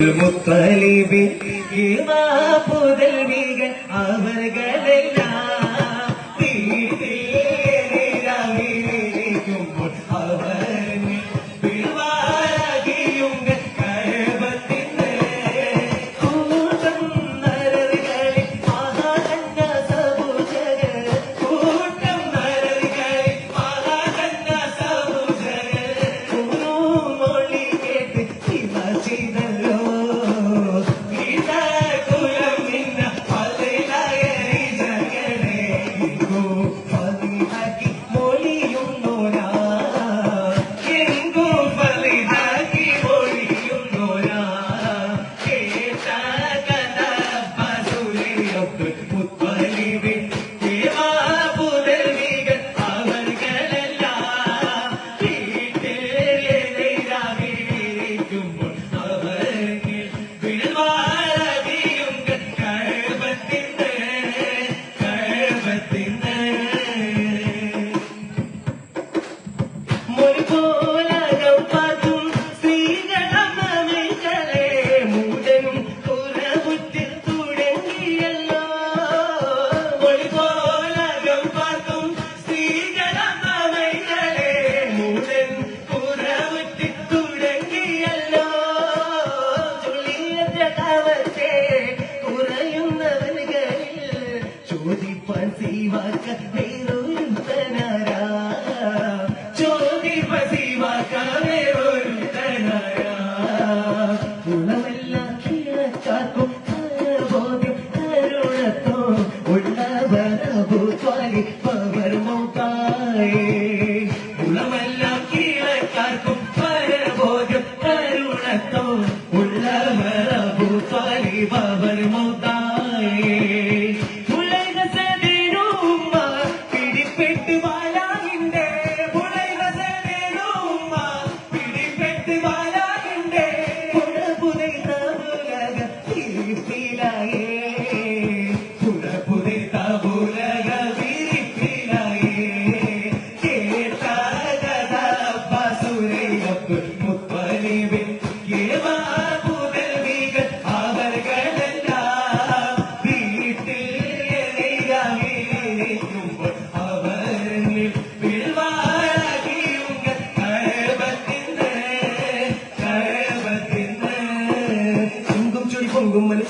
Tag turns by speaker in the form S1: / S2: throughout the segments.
S1: മുത്തലിബിൻ പുതൽവികൾ അവർകളെല്ലാം വീട്ടിലേക്കുമ്പോൾ അവർ പിഴവാകിയുങ്ക കഴവത്തിന് കൂട്ടം നരകളിൽ മഹാകണ്ട സബുജക കൂട്ടം നരകളിൽ മഹാകണ്ട സബുജക ഒരു മൊഴി കേട്ട് ശിവ ചെയ്തല്ലോ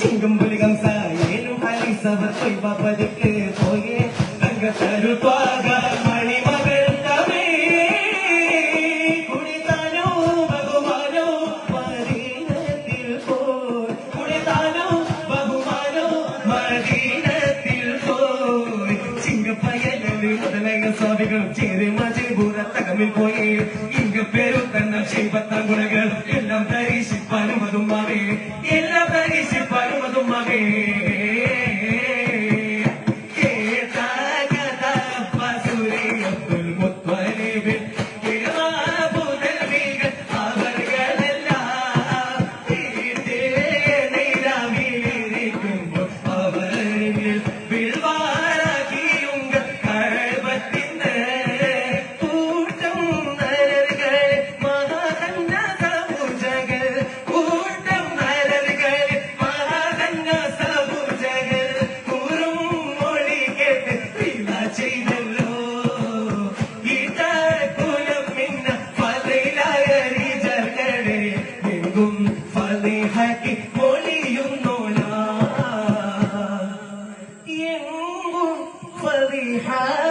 S1: ചിങ്കം പുലികം സായേനും ഹരിസവർ പതുക്കെ പോയേ തങ്കത്തരു ത്വാഗ മണിമകൾ തമേ കുടിതാനോ ബഹുമാനോ മദീനത്തിൽ പോയി കുടിതാനോ ബഹുമാനോ മദീനത്തിൽ പോയി ചിങ്കപ്പയലിൽ മുതലക സ്വാമികളും ചേരി മജിപൂരത്തകമിൽ പോയി ഇങ്ക പേരു തന്നം ശൈവത്താം ഗുണകൾ എല്ലാം പരീക്ഷിപ്പാനും അതുമാവേ എല്ലാം പരീക്ഷിപ്പാനും അതുമാവേ Fadhiha